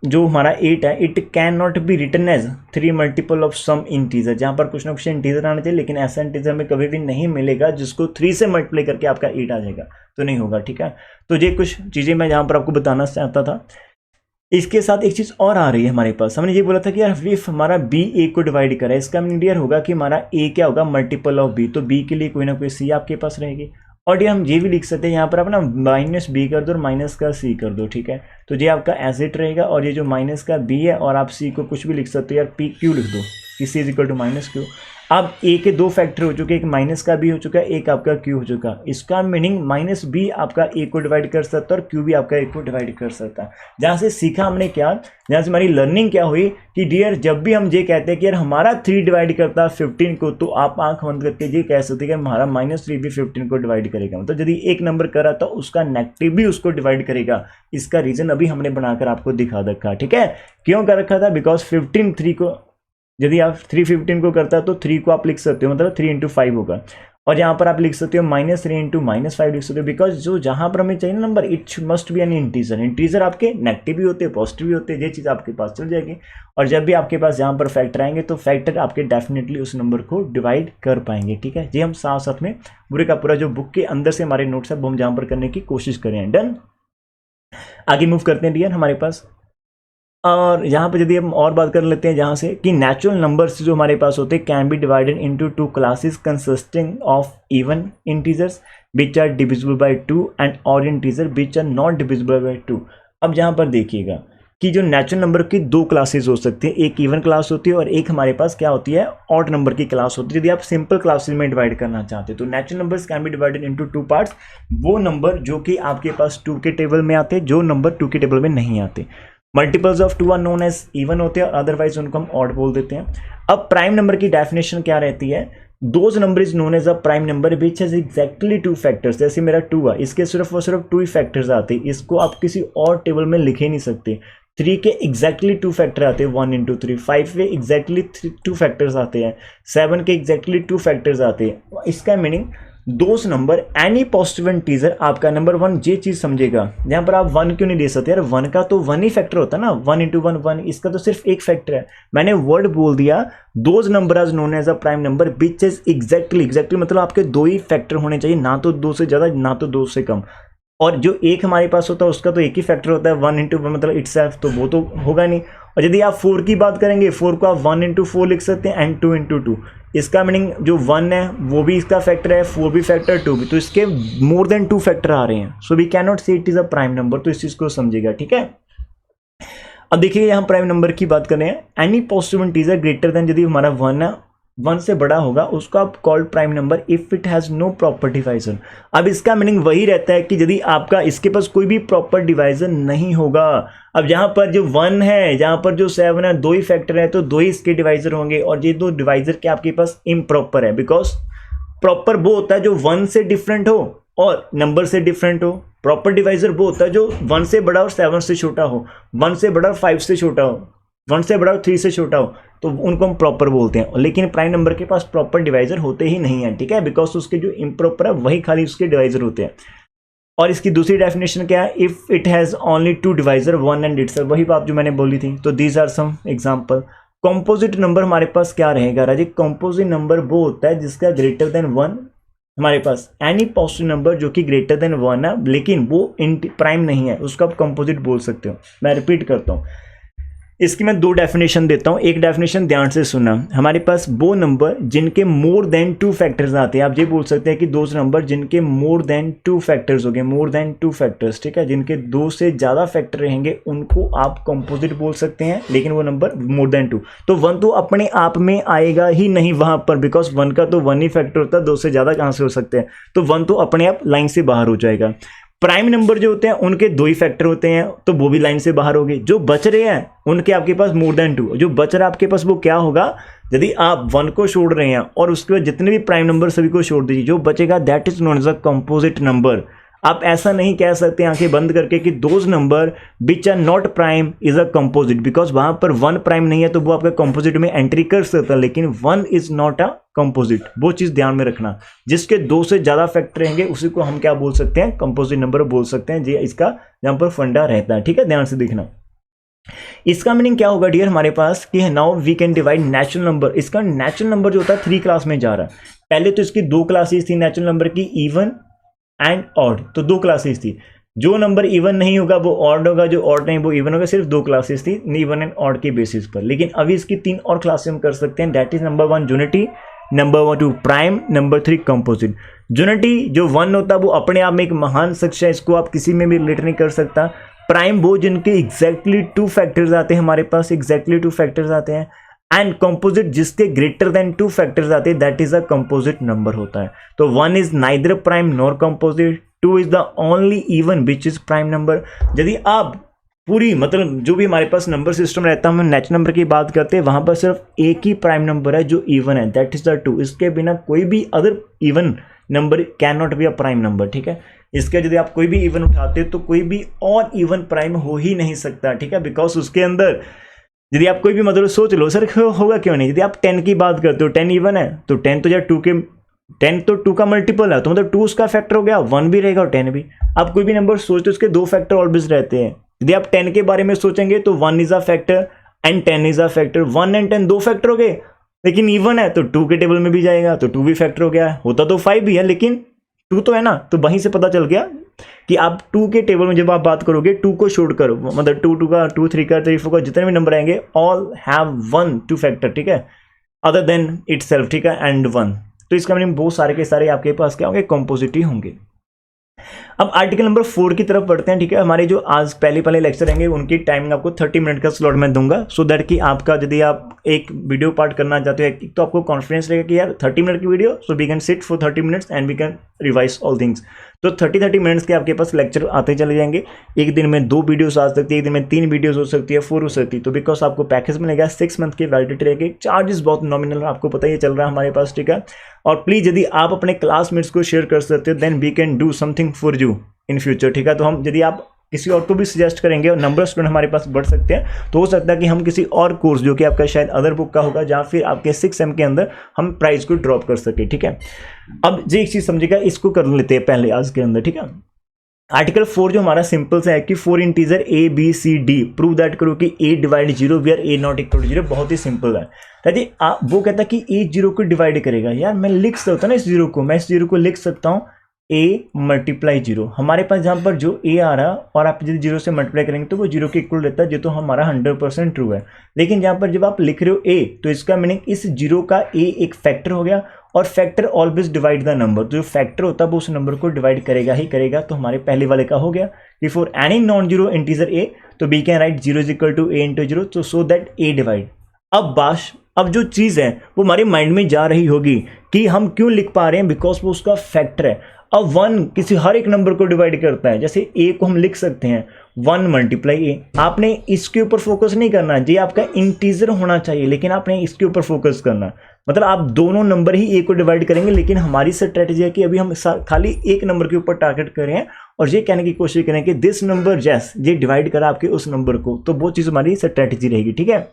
जो हमारा 8 है, it can not be written as 3 multiple of some integer, जहाँ पर कुछ ना कुछ इंटीजर आना चाहिए, लेकिन ऐसा इंटीजर में कभी भी नहीं मिलेगा जिसको 3 से मल्टीप्लाई करके आपका 8 आ जाएगा, तो नहीं होगा, ठीक है। तो ये कुछ चीज़ें मैं यहाँ पर आपको बताना चाहता था। इसके साथ एक चीज़ और आ रही है हमारे पास, हमने ये बोला था कि यार इफ हमारा b a को डिवाइड करा है, इसका मीनिंग डियर होगा कि हमारा a क्या होगा, मल्टीपल ऑफ b, तो b के लिए कोई ना कोई c आपके पास रहेगी। और ये हम ये भी लिख सकते हैं, यहाँ पर आप ना -b कर दो और माइनस का c कर दो, ठीक है, तो ये आपका एसिड रहेगा, और ये जो माइनस का b है, और आप c को कुछ भी लिख सकते हो, यार p q लिख दो कि c = -q। अब ए के 2 फैक्टर हो चुके, एक माइनस का भी हो चुका है, एक आपका क्यू हो चुका। इसका मीनिंग माइनस भी आपका ए को डिवाइड कर सकता है और क्यू भी आपका ए को डिवाइड कर सकता है। जहाँ से सीखा हमने क्या, जहाँ से हमारी लर्निंग क्या हुई कि डियर जब भी हम ये कहते हैं कि यार हमारा 3 डिवाइड करता है 15 को, तो आप आंख बंद करके ये कह सकते हैं कि हमारा -3 भी 15 को डिवाइड करेगा। मतलब यदि एक नंबर करा तो उसका नेगेटिव भी उसको डिवाइड करेगा। इसका रीजन अभी हमने बनाकर आपको दिखा रखा, ठीक है। क्यों कर रखा था, बिकॉज 15 3 को, यदि आप 3 15 को करता है तो 3 को आप लिख सकते हो, मतलब 3 × 5 होगा। और यहाँ पर आप लिख सकते हो -3 × -5 लिख सकते हो, बिकॉज जो जहाँ पर हमें चाहिए ना number, it must be N integer. Integer आपके नेगेटिव भी होते हैं, पॉजिटिव भी होते हैं, ये चीज़ आपके पास चल जाएगी। और जब भी आपके पास यहाँ पर फैक्टर आएंगे तो फैक्टर आपके डेफिनेटली उस नंबर को डिवाइड कर पाएंगे, ठीक है। ये हम साथ साथ में पूरे का पूरा जो बुक के अंदर से हमारे नोट्स है वो हम जहाँ पर करने की कोशिश करें। डन, आगे मूव करते हैं डियर हमारे पास। और यहाँ पे यदि हम और बात कर लेते हैं जहाँ से कि नेचुरल नंबर्स जो हमारे पास होते हैं can be divided into 2 classes consisting of even integers which are divisible by 2 and odd integer which are not divisible by 2। अब यहाँ पर देखिएगा कि जो नेचुरल नंबर की 2 क्लासेस हो सकती है, एक इवन क्लास होती है और एक हमारे पास क्या होती है, ऑड नंबर की क्लास होती है। यदि आप सिंपल क्लासेस में डिवाइड करना चाहते हैं तो natural numbers can be divided into 2 parts. वो नंबर जो कि आपके पास 2 के टेबल में आते हैं, जो नंबर 2 के टेबल में नहीं आते। Multiples of 2 are known as even होते हैं और अदरवाइज उनको हम ऑड बोल देते हैं। अब प्राइम नंबर की डेफिनेशन क्या रहती है, those number is known as a prime number which has exactly 2 factors. जैसे मेरा 2 है, इसके सिर्फ और सिर्फ 2 ही फैक्टर्स आते हैं, इसको आप किसी और टेबल में लिख ही नहीं सकते। 3 के एग्जैक्टली 2 फैक्टर आते हैं 1 × 3, 5 के एग्जैक्टली 2 फैक्टर्स आते हैं, 7 के एग्जैक्टली 2 फैक्टर्स आते हैं। इसका meaning those number any positive integer आपका नंबर 1 ये चीज समझेगा। यहाँ पर आप 1 क्यों नहीं दे सकते यार, 1 का तो 1 ही फैक्टर होता है ना, 1 × 1 1, इसका तो सिर्फ एक फैक्टर है। मैंने वर्ड बोल दिया, those number are known as a prime number which is exactly मतलब आपके 2 ही फैक्टर होने चाहिए, ना तो 2 से ज्यादा ना तो 2 से कम। और जो एक हमारे पास होता है उसका तो एक ही फैक्टर होता है 1 × 1 मतलब इटसेल्फ, तो वो तो होगा नहीं। और यदि आप 4 की बात करेंगे, 4 को आप 1 × 4 लिख सकते हैं एंड 2 × 2। इसका मीनिंग जो 1 है वो भी इसका फैक्टर है, 4 भी फैक्टर, 2 भी, तो इसके मोर देन 2 फैक्टर आ रहे हैं। सो वी कैन नॉट से it is a prime number, तो इस चीज को समझिएगा, ठीक है। अब देखिए यहाँ प्राइम नंबर की बात करें, any positive integer greater than, यदि हमारा 1 है, 1 से बड़ा होगा उसको आप called prime number if it has no proper divisor. अब इसका मीनिंग वही रहता है कि यदि आपका इसके पास कोई भी प्रॉपर डिवाइजर नहीं होगा। अब यहाँ पर जो 1 है, जहाँ पर जो 7 है, 2 ही फैक्टर है तो 2 ही इसके डिवाइजर होंगे, और ये 2 डिवाइजर के आपके पास इम्प्रॉपर है। बिकॉज प्रॉपर वो होता है जो 1 से डिफरेंट हो और नंबर से डिफरेंट हो। प्रॉपर डिवाइजर वो होता है जो 1 से बड़ा और 7 से छोटा हो, 1 से बड़ा और 5 से छोटा हो, 1 से बड़ा और 3 से छोटा हो, तो उनको हम प्रॉपर बोलते हैं। लेकिन प्राइम नंबर के पास प्रॉपर डिवाइजर होते ही नहीं है, ठीक है, बिकॉज उसके जो इम्प्रॉपर है वही खाली उसके डिवाइजर होते हैं। और इसकी दूसरी डेफिनेशन क्या है, if it has only 2 divisor 1 and itself, वही बात जो मैंने बोली थी। तो these are some example. Composite number हमारे पास क्या रहेगा राजी, कॉम्पोजिट नंबर वो होता है जिसका ग्रेटर देन 1 हमारे पास, एनी पॉजिटिव नंबर जो कि ग्रेटर देन 1 है लेकिन वो प्राइम नहीं है, उसको आप कॉम्पोजिट बोल सकते हो। मैं रिपीट करता हूँ, इसकी मैं 2 डेफिनेशन देता हूँ। एक डेफिनेशन ध्यान से सुना, हमारे पास वो नंबर जिनके मोर देन 2 फैक्टर्स आते हैं, आप ये बोल सकते हैं कि 2 नंबर जिनके मोर देन 2 फैक्टर्स हो गए, मोर देन 2 फैक्टर्स, ठीक है, जिनके 2 से ज़्यादा फैक्टर रहेंगे उनको आप कंपोजिट बोल सकते हैं, लेकिन वो नंबर मोर देन 2। तो 1 तो अपने आप में आएगा ही नहीं वहाँ पर, बिकॉज 1 का तो 1 ही फैक्टर होता है, 2 से ज़्यादा कहाँ से हो सकते हैं, तो 1 तो अपने आप लाइन से बाहर हो जाएगा। प्राइम नंबर जो होते हैं उनके 2 ही फैक्टर होते हैं, तो वो भी लाइन से बाहर हो गए। जो बच रहे हैं उनके आपके पास मोर देन 2, जो बच रहा है आपके पास वो क्या होगा, यदि आप 1 को छोड़ रहे हैं और उसके बाद जितने भी प्राइम नंबर सभी को छोड़ दीजिए, जो बचेगा that is known as a composite number. आप ऐसा नहीं कह सकते आंखें बंद करके कि those number which are not prime is a composite, because वहां पर 1 प्राइम नहीं है तो वो आपके कंपोजिट में एंट्री कर सकता है, लेकिन 1 इज नॉट अ कंपोजिट। वो चीज ध्यान में रखना, जिसके 2 से ज्यादा फैक्टर रहेंगे उसी को हम क्या बोल सकते हैं, कंपोजिट नंबर बोल सकते हैं। जी इसका यहाँ पर फंडा रहता है, ठीक है, ध्यान से देखना। इसका मीनिंग क्या होगा डियर हमारे पास कि now we can divide natural number. इसका नेचुरल नंबर जो होता है 3 क्लास में जा रहा है। पहले तो इसकी 2 क्लासेस थी नेचुरल नंबर की, इवन एंड ऑड, तो 2 क्लासेस थी। जो नंबर इवन नहीं होगा वो ऑड होगा, जो ऑड नहीं वो इवन होगा। सिर्फ 2 क्लासेस थी इवन एंड ऑड के बेसिस पर। लेकिन अभी इसकी 3 और क्लासेस हम कर सकते हैं, that is number 1 unity, number 2 prime, number 3 composite. Unity जो 1 होता है वो अपने आप में एक महान शख्स है, इसको आप किसी में भी रिलेट नहीं कर सकता। प्राइम वो जिनके एग्जैक्टली 2 फैक्टर्स आते हैं हमारे पास, एग्जैक्टली 2 फैक्टर्स आते हैं। एंड कंपोजिट जिसके ग्रेटर देन 2 फैक्टर्स आते हैं that is a composite number होता है। तो 1 is neither prime nor composite, 2 is the only even which is prime number. यदि आप पूरी मतलब जो भी हमारे पास नंबर सिस्टम रहता है, हम नेचुरल नंबर की बात करते हैं, वहां पर सिर्फ एक ही प्राइम नंबर है जो इवन है, दैट इज द 2। इसके बिना कोई भी other even number can not be a prime number, ठीक है। इसके यदि आप कोई भी इवन उठाते तो कोई भी और इवन प्राइम हो ही नहीं सकता, ठीक है, बिकॉज उसके अंदर यदि आप कोई भी मतलब सोच लो सर होगा क्यों नहीं, यदि आप 10 की बात करते हो 10 इवन है तो 10 तो जब 2 के 10 तो 2 का मल्टीपल है, तो मतलब 2 उसका फैक्टर हो गया, 1 भी रहेगा और 10 भी। आप कोई भी नंबर सोचते हो उसके 2 फैक्टर ऑलवेज रहते हैं। यदि आप 10 के बारे में सोचेंगे तो 1 is a factor and 10 is a factor, 1 and 10 2 factor हो गए, लेकिन इवन है तो 2 के टेबल में भी जाएगा तो 2 भी फैक्टर हो गया, होता तो 5 भी है लेकिन 2 तो है ना। तो वहीं से पता चल गया कि आप 2 के टेबल में जब आप बात करोगे 2 को छोड़कर, मतलब 2 का 2 3 का 3 4 का जितने भी नंबर आएंगे ऑल हैव 1 2 फैक्टर, ठीक है, अदर देन इटसेल्फ, ठीक है, एंड 1। तो इसका मीनिंग बहुत सारे के सारे आपके पास क्या होंगे, कंपोजिट ही होंगे। अब आर्टिकल नंबर 4 की तरफ बढ़ते हैं, ठीक है। हमारे जो आज पहले लेक्चर रहेंगे उनकी टाइमिंग आपको 30 मिनट का स्लॉट मैं दूंगा, सो दैट कि आपका यदि आप एक वीडियो पार्ट करना चाहते हो तो आपको कॉन्फिडेंस रहेगा कि यार 30 मिनट की video, so we can sit for 30 minutes and we can revise all things. तो 30 मिनट्स के आपके पास लेक्चर आते चले जाएंगे। एक दिन में 2 वीडियोस आ सकती है, एक दिन में 3 वीडियोस हो सकती है, 4 हो सकती है। तो बिकॉज आपको पैकेज मिलेगा 6 मंथ की वैलिडिटी रहेगी, चार्जेस बहुत नॉमिनल, आपको पता ही चल रहा है हमारे पास, ठीक है। और प्लीज यदि आप अपने क्लासमेट्स को शेयर कर सकते हो then we can do something for you in future, ठीक है। तो हम यदि आप किसी और को भी सजेस्ट करेंगे और नंबर स्टूडेंट हमारे पास बढ़ सकते हैं, तो हो सकता है कि हम किसी और कोर्स जो कि आपका शायद अदर बुक का होगा जहाँ फिर आपके 6M के अंदर हम प्राइस को ड्रॉप कर सके, ठीक है। अब जो एक चीज समझिएगा, इसको कर लेते हैं पहले आज के अंदर, ठीक है। आर्टिकल 4 जो हमारा सिंपल से है कि 4 integer A B C D prove that करो कि A divide 0 where A not equal to 0। बहुत ही सिंपल है। यदि वो कहता है कि A 0 को डिवाइड करेगा, यार मैं लिख सकता हूँ ना इस 0 को, मैं इस 0 को लिख सकता हूँ A मल्टीप्लाई 0। हमारे पास जहाँ पर जो A आ रहा और आप यदि 0 से मल्टीप्लाई करेंगे तो वो 0 के इक्वल रहता है, जो तो हमारा 100% ट्रू है। लेकिन जहाँ पर जब आप लिख रहे हो A, तो इसका मीनिंग इस 0 का A एक फैक्टर हो गया, और factor always divide the number. जो फैक्टर होता है वो उस नंबर को डिवाइड करेगा ही करेगा। तो हमारे पहले वाले का हो गया कि for any non zero integer A, तो B can write 0 is equal to A into 0, तो सो दैट A डिवाइड। अब जो चीज़ है वो हमारे माइंड में जा रही होगी कि हम क्यों लिख पा रहे हैं, बिकॉज वो उसका फैक्टर है। अब 1 किसी हर एक नंबर को डिवाइड करता है, जैसे A को हम लिख सकते हैं 1 मल्टीप्लाई A। आपने इसके ऊपर फोकस नहीं करना, ये आपका इंटीजर होना चाहिए, लेकिन आपने इसके ऊपर फोकस करना। मतलब आप दोनों नंबर ही A को डिवाइड करेंगे, लेकिन हमारी स्ट्रेटेजी है कि अभी हम खाली एक नंबर के ऊपर टारगेट कर रहे हैं और ये कहने की कोशिश करें कि दिस नंबर जैस ये डिवाइड करा आपके उस नंबर को, तो वो चीज़ हमारी स्ट्रेटेजी रहेगी, ठीक है।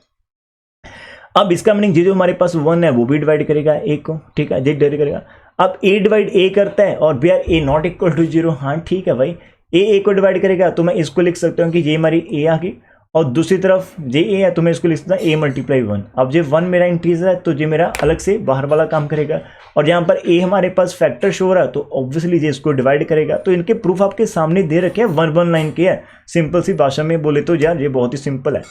अब इसका मीनिंग ये जो हमारे पास 1 है वो भी डिवाइड करेगा A को, ठीक है, ये डिवाइड करेगा। अब A डिवाइड A करता है और where A not equal to 0, हाँ ठीक है भाई, A को डिवाइड करेगा, तो मैं इसको लिख सकता हूँ कि ये हमारी A आ गई, और दूसरी तरफ ये A है तो मैं इसको लिख सकता हूँ A मल्टीप्लाई 1। अब ये 1 मेरा इंटीजर है तो ये मेरा अलग से बाहर वाला काम करेगा, और यहाँ पर A हमारे पास फैक्टर शो हो रहा है तो ऑब्वियसली ये इसको डिवाइड करेगा। तो इनके प्रूफ आपके सामने दे रखे हैं, 119 के है। सिंपल सी भाषा में बोले तो यार ये बहुत ही सिंपल है।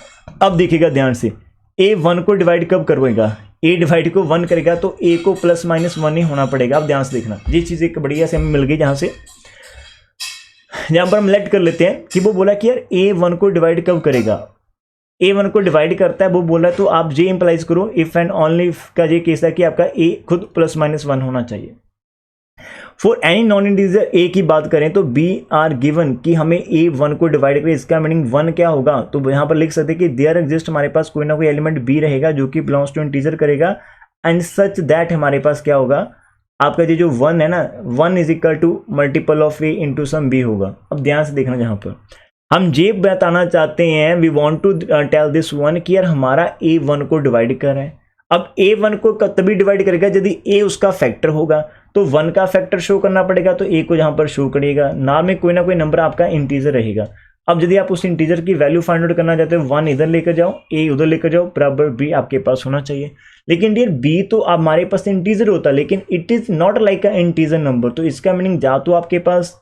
अब देखिएगा ध्यान से, A 1 को डिवाइड कब करवाएगा, A डिवाइड को 1 करेगा तो A को प्लस माइनस 1 ही होना पड़ेगा। अब ध्यान से देखना, ये चीज़ एक बढ़िया से हमें मिल गई, जहाँ पर हम लेट कर लेते हैं कि वो बोला कि यार A 1 को डिवाइड कब करेगा, A 1 को डिवाइड करता है वो बोला, तो आप ये इंप्लाइज करो इफ एंड ओनली का ये केस है कि आपका A खुद प्लस माइनस 1 होना चाहिए। For any non integer A की बात करें तो B आर गिवन कि हमें A 1 को डिवाइड करें, इसका मीनिंग 1 क्या होगा, तो यहाँ पर लिख सकते हैं कि देयर एग्जिस्ट, हमारे पास कोई ना कोई एलिमेंट B रहेगा जो कि बिलोंग्स टू इंटीजर करेगा, एंड सच दैट हमारे पास क्या होगा, आपका ये जो 1 है ना, 1 is equal to multiple of A into some B होगा। अब ध्यान से देखना, जहाँ पर हम ये बताना चाहते हैं, we want to tell this 1 कि यार हमारा A 1 को डिवाइड कर रहा है। अब A 1 को तभी डिवाइड करेगा यदि A उसका फैक्टर होगा, तो 1 का फैक्टर शो करना पड़ेगा, तो A को यहाँ पर शो करिएगा, ना में कोई ना कोई नंबर आपका इंटीजर रहेगा। अब यदि आप उस इंटीजर की वैल्यू फाइंड आउट करना चाहते हो, 1 इधर लेकर जाओ, A उधर लेकर जाओ, बराबर B आपके पास होना चाहिए। लेकिन डियर B तो हमारे पास इंटीजर होता है, लेकिन it is not like a integer number, तो इसका मीनिंग या तो आपके पास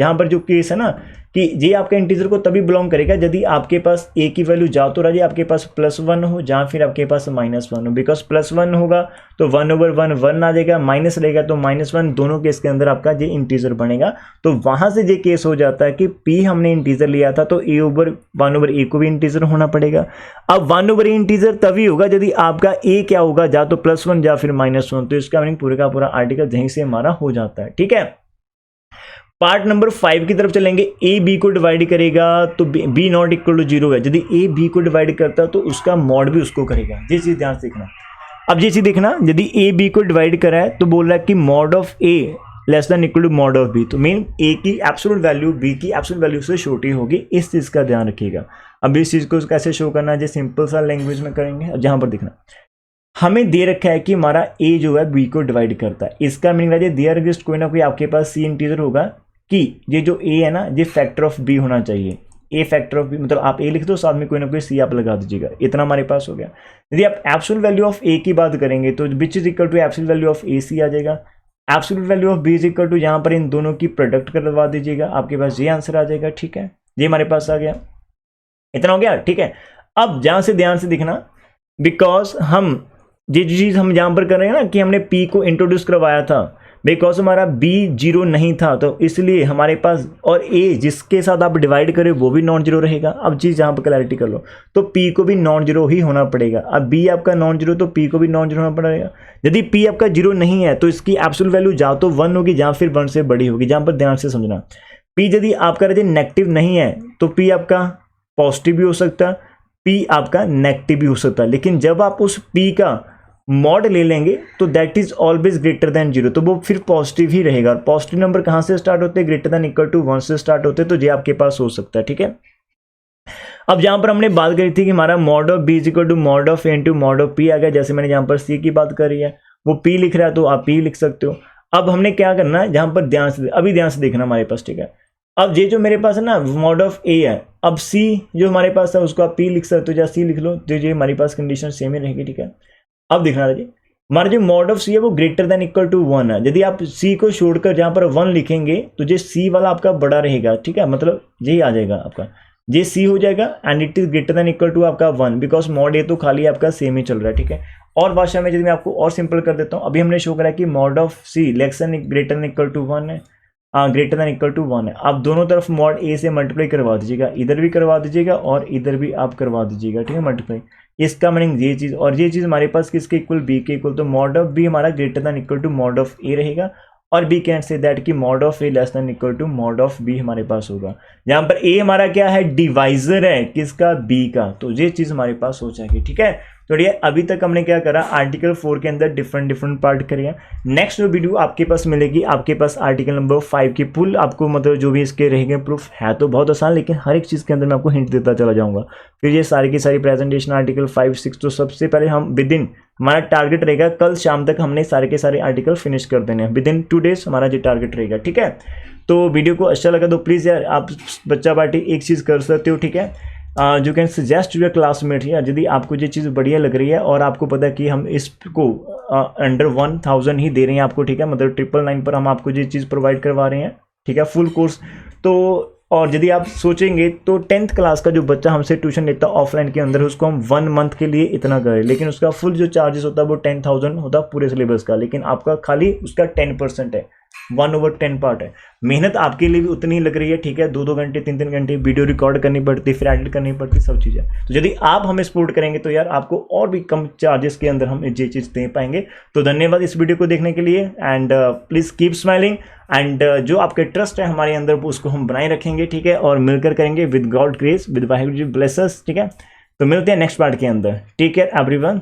जहाँ पर जो केस है ना कि ये आपका इंटीजर को तभी बिलोंग करेगा यदि आपके पास ए की वैल्यू जा तो राजे आपके पास +1 हो, जहाँ फिर आपके पास -1 हो। बिकॉज +1 होगा तो 1/1 1 आ जाएगा, माइनस रहेगा तो -1, दोनों केस के अंदर आपका ये इंटीजर बनेगा। तो वहाँ से ये केस हो जाता है कि p हमने इंटीजर लिया था तो a/1/a को भी इंटीजर होना पड़ेगा। अब 1/a इंटीजर तभी होगा यदि आपका a क्या होगा, या तो +1 या फिर -1। तो इसका मीनिंग पूरे का पूरा आर्टिकल यहीं से हमारा हो जाता है। ठीक है, पार्ट नंबर 5 की तरफ चलेंगे। ए बी को डिवाइड करेगा तो बी नॉट इक्वल टू 0 है। यदि ए बी को डिवाइड करता तो उसका मॉड भी उसको करेगा। ये चीज ध्यान से देखना। अब ये चीज देखना, यदि ए बी को डिवाइड करा है तो बोल रहा है कि mod of A less than equal to mod of b. तो मीन ए की एब्सोल्यूट वैल्यू बी की एब्सोल्यूट वैल्यू से छोटी होगी। इस चीज का ध्यान रखिएगा। अब इस चीज को कैसे शो करना है, सिंपल सा लैंग्वेज में करेंगे। अब जहां पर देखना हमें दे रखा है कि हमारा ए जो है बी को डिवाइड करता है। इसका मीनिंग है देयर एग्जिस्ट कोई ना कोई आपके पास सी इंटीजर होगा कि ये जो ए है ना ये फैक्टर ऑफ बी होना चाहिए। ए फैक्टर ऑफ बी मतलब आप ए लिख दो, साथ में कोई ना कोई सी आप लगा दीजिएगा। इतना हमारे पास हो गया। यदि आप एब्सोल्यूट वैल्यू ऑफ ए की बात करेंगे तो which is equal to absolute value of A C आ जाएगा। Absolute value of B is equal to यहाँ पर इन दोनों की प्रोडक्ट करवा दीजिएगा, आपके पास ये आंसर आ जाएगा। ठीक है, ये हमारे पास आ गया। इतना हो गया। ठीक है, अब जहां से ध्यान से दिखना, बिकॉज हम ये चीज हम जहां पर कर रहे हैं ना कि हमने पी को इंट्रोड्यूस करवाया था, बिकॉज हमारा बी 0 नहीं था तो इसलिए हमारे पास, और ए जिसके साथ आप डिवाइड करें वो भी नॉन जीरो रहेगा। अब चीज़ यहाँ पर क्लैरिटी कर लो, तो पी को भी नॉन जीरो ही होना पड़ेगा। अब बी आपका नॉन जीरो तो पी को भी नॉन जीरो होना पड़ेगा। यदि पी आपका 0 नहीं है तो इसकी एब्सोल्यूट वैल्यू या तो 1 होगी या फिर 1 से बड़ी होगी। जहाँ पर ध्यान से समझना, पी यदि आपका नेगेटिव नहीं है तो पी आपका पॉजिटिव भी हो सकता है, पी आपका नेगेटिव भी हो सकता है। लेकिन जब आप उस पी का मॉड ले लेंगे तो that is always greater than 0, तो वो फिर पॉजिटिव ही रहेगा। पॉजिटिव नंबर कहां से स्टार्ट होते हैं, ग्रेटर देन इक्वल टू 1 से स्टार्ट होते हैं। तो ये आपके पास हो सकता है। ठीक है, अब यहां पर हमने बात करी थी कि हमारा mod of B is equal to mod of A into mod of P आ गया। जैसे मैंने यहाँ पर सी की बात करी है, वो पी लिख रहा है तो आप पी लिख सकते हो। अब हमने क्या करना है, जहां पर ध्यान से देखना हमारे पास। ठीक है, अब ये जो मेरे पास है ना मॉड ऑफ ए है, अब सी जो हमारे पास है उसको आप पी लिख सकते हो या सी लिख लो, जो ये हमारी पास कंडीशन सेम ही रहेगी। ठीक है, अब देखना रहिए, हमारा जो मॉड ऑफ सी है वो ग्रेटर देन इक्वल टू 1 है। यदि आप सी को छोड़कर जहां पर 1 लिखेंगे तो ये सी वाला आपका बड़ा रहेगा। ठीक है, मतलब यही आ जाएगा आपका, ये सी हो जाएगा and it is greater than equal to आपका 1, बिकॉज मॉड ए तो खाली आपका सेम ही चल रहा है। ठीक है, और भाषा में यदि मैं आपको और सिंपल कर देता हूँ, अभी हमने शो करा कि mod of c less than greater than equal to 1 है, ग्रेटर देन इक्वल टू 1 है। आप दोनों तरफ मॉड ए से मल्टीप्लाई करवा दीजिएगा, इधर भी करवा दीजिएगा और इधर भी आप करवा दीजिएगा। ठीक है, मल्टीप्लाई। इसका मीनिंग ये चीज़, और ये चीज़ हमारे पास किसके इक्वल, बी के इक्वल। तो मॉड ऑफ बी हमारा greater than equal to mod of A रहेगा, और बी कैन से दैट कि mod of A less than equal to mod of B हमारे पास होगा। यहाँ पर ए हमारा क्या है, डिवाइजर है किसका, बी का। तो ये चीज़ हमारे पास हो जाएगी। ठीक है, तो ये अभी तक हमने क्या करा, आर्टिकल 4 के अंदर डिफरेंट पार्ट करिए। नेक्स्ट जो वीडियो आपके पास मिलेगी, आपके पास आर्टिकल नंबर 5 की फुल आपको मतलब जो भी इसके रहेंगे प्रूफ है तो बहुत आसान, लेकिन हर एक चीज़ के अंदर मैं आपको हिंट देता चला जाऊंगा। फिर ये सारी की सारी प्रेजेंटेशन आर्टिकल 5, 6 तो सबसे पहले हम विद इन, हमारा टारगेट रहेगा कल शाम तक हमने सारे के सारे आर्टिकल फिनिश कर देने हैं। विद इन 2 डेज हमारा जो टारगेट रहेगा। ठीक है, तो वीडियो को अच्छा लगा तो प्लीज़ यार आप बच्चा पार्टी एक चीज़ कर सकते हो। ठीक है, you can suggest your classmate. यदि आपको ये चीज़ बढ़िया लग रही है और आपको पता है कि हम इसको अंडर 1000 ही दे रहे हैं आपको, ठीक है, मतलब 999 पर हम आपको ये चीज़ प्रोवाइड करवा रहे हैं। ठीक है, फुल कोर्स। तो और यदि आप सोचेंगे तो 10th क्लास का जो बच्चा हमसे ट्यूशन लेता है ऑफलाइन के अंदर, उसको हम 1 मंथ के लिए इतना करें, लेकिन उसका फुल जो चार्जेस होता है वो 10,000 होता है पूरे सिलेबस का, लेकिन आपका खाली उसका 10% है, 1/10 पार्ट है। मेहनत आपके लिए भी उतनी लग रही है। ठीक है, 2-2 घंटे 3-3 घंटे वीडियो रिकॉर्ड करनी पड़ती, फिर एडिट करनी पड़ती, सब चीज़ें। तो यदि आप हमें सपोर्ट करेंगे तो यार आपको और भी कम चार्जेस के अंदर हम ये चीज़ दे पाएंगे। तो धन्यवाद इस वीडियो को देखने के लिए, and please keep smiling, and जो आपके ट्रस्ट है हमारे अंदर उसको हम बनाए रखेंगे। ठीक है, और मिलकर करेंगे with God grace, with Waheguru ji bless us. ठीक है, तो मिलते हैं नेक्स्ट पार्ट के अंदर। Take care everyone.